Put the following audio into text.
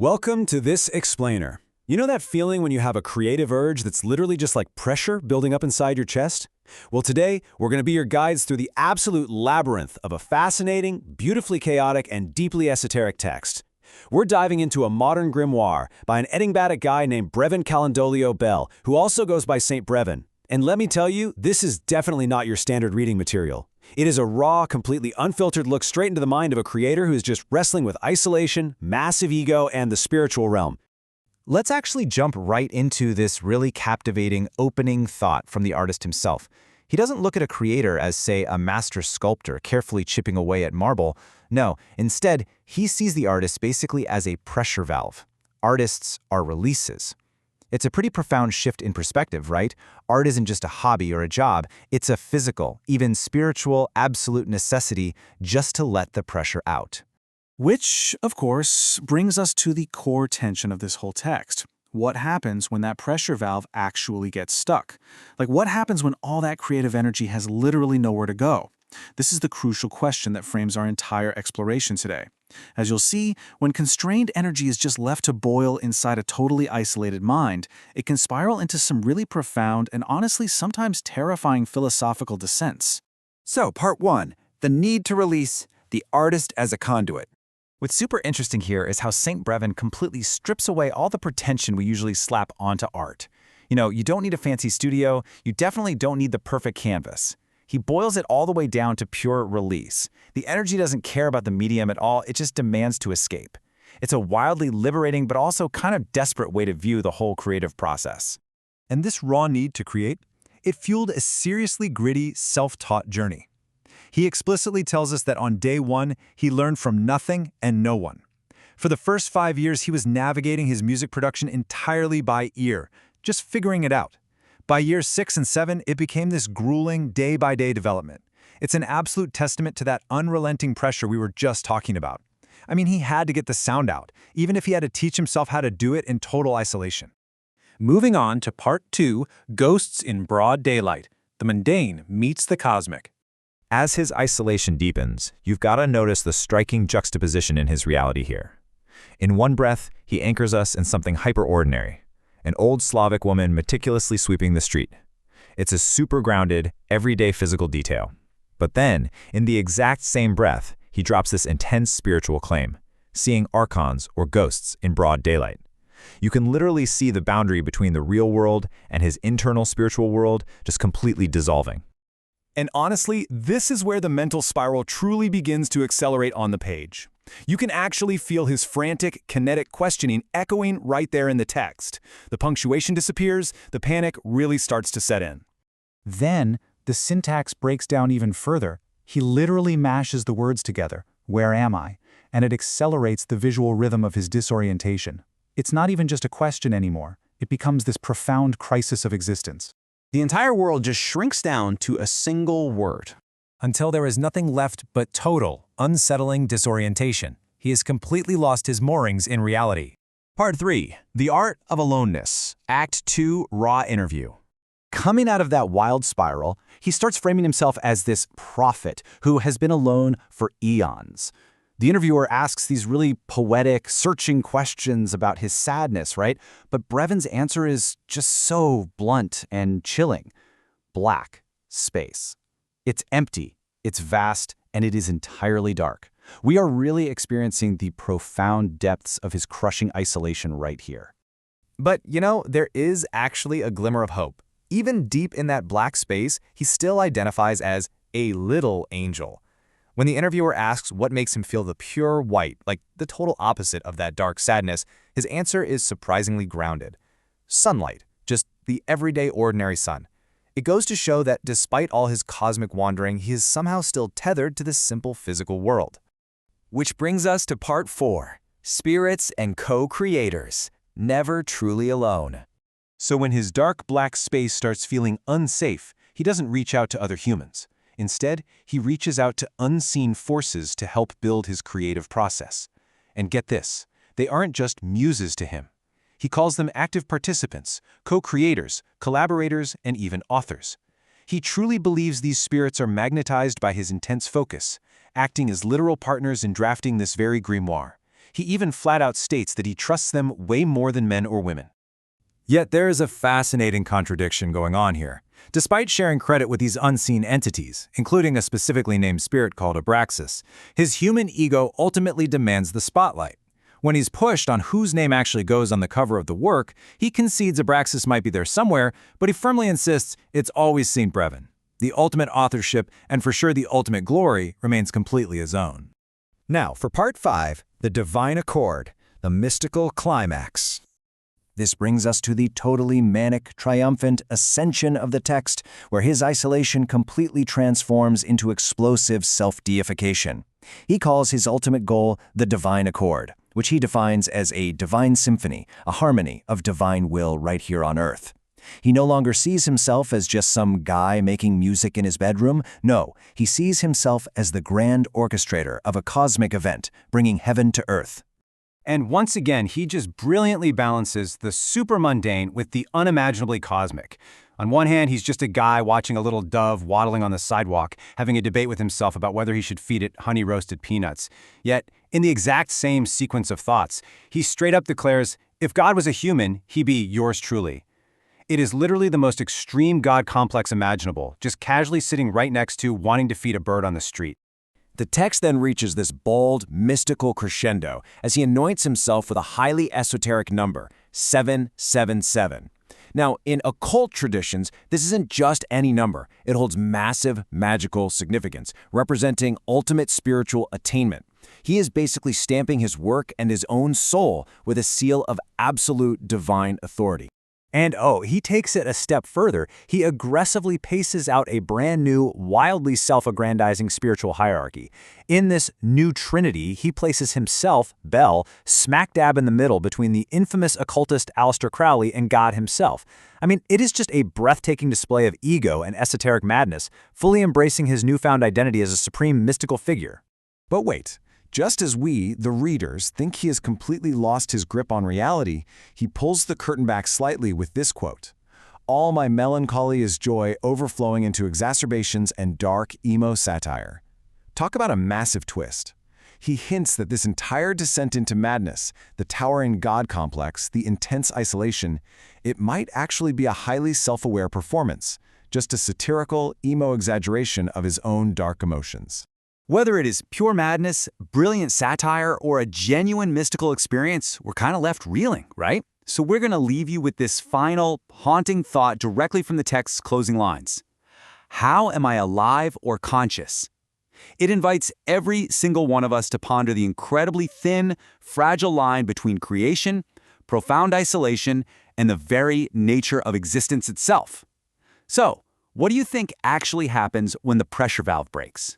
Welcome to this explainer. You know that feeling when you have a creative urge that's literally just like pressure building up inside your chest? Well, today, we're going to be your guides through the absolute labyrinth of a fascinating, beautifully chaotic, and deeply esoteric text. We're diving into a modern grimoire by an enigmatic guy named 𝔰𝔞𝔦𝔫𝔱, who also goes by Saint Brevin. And let me tell you, this is definitely not your standard reading material. It is a raw, completely unfiltered look straight into the mind of a creator who is just wrestling with isolation, massive ego, and the spiritual realm. Let's actually jump right into this really captivating opening thought from the artist himself. He doesn't look at a creator as, say, a master sculptor carefully chipping away at marble. No, instead, he sees the artist basically as a pressure valve. Artists are releases. It's a pretty profound shift in perspective, right? Art isn't just a hobby or a job. It's a physical, even spiritual, absolute necessity just to let the pressure out. Which, of course, brings us to the core tension of this whole text. What happens when that pressure valve actually gets stuck? Like, what happens when all that creative energy has literally nowhere to go? This is the crucial question that frames our entire exploration today. As you'll see, when constrained energy is just left to boil inside a totally isolated mind, it can spiral into some really profound and honestly sometimes terrifying philosophical descents. So, part 1, the need to release the artist as a conduit. What's super interesting here is how Saint Brevin completely strips away all the pretension we usually slap onto art. You don't need a fancy studio, you definitely don't need the perfect canvas. He boils it all the way down to pure release. The energy doesn't care about the medium at all, it just demands to escape. It's a wildly liberating but also kind of desperate way to view the whole creative process. And this raw need to create, it fueled a seriously gritty, self-taught journey. He explicitly tells us that on day 1, he learned from nothing and no one. For the first 5 years, he was navigating his music production entirely by ear, just figuring it out. By years 6 and 7, it became this grueling, day-by-day development. It's an absolute testament to that unrelenting pressure we were just talking about. I mean, he had to get the sound out, even if he had to teach himself how to do it in total isolation. Moving on to part 2, Ghosts in Broad Daylight. The mundane meets the cosmic. As his isolation deepens, you've got to notice the striking juxtaposition in his reality here. In one breath, he anchors us in something hyperordinary. An old Slavic woman meticulously sweeping the street. It's a super grounded, everyday physical detail. But then, in the exact same breath, he drops this intense spiritual claim, seeing archons or ghosts in broad daylight. You can literally see the boundary between the real world and his internal spiritual world just completely dissolving. And honestly, this is where the mental spiral truly begins to accelerate on the page. You can actually feel his frantic, kinetic questioning echoing right there in the text. The punctuation disappears, the panic really starts to set in. Then, the syntax breaks down even further. He literally mashes the words together, "Where am I?" and it accelerates the visual rhythm of his disorientation. It's not even just a question anymore. It becomes this profound crisis of existence. The entire world just shrinks down to a single word. Until there is nothing left but total, unsettling disorientation. He has completely lost his moorings in reality. Part 3, the art of aloneness. Act 2, raw interview. Coming out of that wild spiral, he starts framing himself as this prophet who has been alone for eons. The interviewer asks these really poetic, searching questions about his sadness, right? But Brevin's answer is just so blunt and chilling. Black space. It's empty, it's vast, and it is entirely dark. We are really experiencing the profound depths of his crushing isolation right here. But, there is actually a glimmer of hope. Even deep in that black space, he still identifies as a little angel. When the interviewer asks what makes him feel the pure white, like the total opposite of that dark sadness, his answer is surprisingly grounded. Sunlight, just the everyday ordinary sun. It goes to show that despite all his cosmic wandering, he is somehow still tethered to this simple physical world. Which brings us to part 4, spirits and co-creators, never truly alone. So when his dark black space starts feeling unsafe, he doesn't reach out to other humans. Instead, he reaches out to unseen forces to help build his creative process. And get this, they aren't just muses to him. He calls them active participants, co-creators, collaborators, and even authors. He truly believes these spirits are magnetized by his intense focus, acting as literal partners in drafting this very grimoire. He even flat out states that he trusts them way more than men or women. Yet there is a fascinating contradiction going on here. Despite sharing credit with these unseen entities, including a specifically named spirit called Abraxas, his human ego ultimately demands the spotlight. When he's pushed on whose name actually goes on the cover of the work, he concedes Abraxas might be there somewhere, but he firmly insists it's always St. Brevin. The ultimate authorship, and for sure the ultimate glory, remains completely his own. Now, for part 5, the divine accord, the mystical climax. This brings us to the totally manic, triumphant ascension of the text, where his isolation completely transforms into explosive self-deification. He calls his ultimate goal the divine accord, which he defines as a divine symphony, a harmony of divine will right here on earth. He no longer sees himself as just some guy making music in his bedroom. No, he sees himself as the grand orchestrator of a cosmic event, bringing heaven to earth. And once again, he just brilliantly balances the super mundane with the unimaginably cosmic. On one hand, he's just a guy watching a little dove waddling on the sidewalk, having a debate with himself about whether he should feed it honey-roasted peanuts. Yet, in the exact same sequence of thoughts, he straight up declares, if God was a human, he'd be yours truly. It is literally the most extreme God complex imaginable, just casually sitting right next to wanting to feed a bird on the street. The text then reaches this bold, mystical crescendo as he anoints himself with a highly esoteric number, 777. Now, in occult traditions, this isn't just any number. It holds massive magical significance, representing ultimate spiritual attainment. He is basically stamping his work and his own soul with a seal of absolute divine authority. And he takes it a step further. He aggressively paces out a brand new, wildly self-aggrandizing spiritual hierarchy. In this new trinity, he places himself, Bel, smack dab in the middle between the infamous occultist Aleister Crowley and God himself. I mean, it is just a breathtaking display of ego and esoteric madness, fully embracing his newfound identity as a supreme mystical figure. But wait. Just as we, the readers, think he has completely lost his grip on reality, he pulls the curtain back slightly with this quote, "All my melancholy is joy overflowing into exacerbations and dark emo satire." Talk about a massive twist. He hints that this entire descent into madness, the towering God complex, the intense isolation, it might actually be a highly self-aware performance, just a satirical, emo exaggeration of his own dark emotions. Whether it is pure madness, brilliant satire, or a genuine mystical experience, we're kind of left reeling, right? So we're going to leave you with this final, haunting thought directly from the text's closing lines. How am I alive or conscious? It invites every single one of us to ponder the incredibly thin, fragile line between creation, profound isolation, and the very nature of existence itself. So, what do you think actually happens when the pressure valve breaks?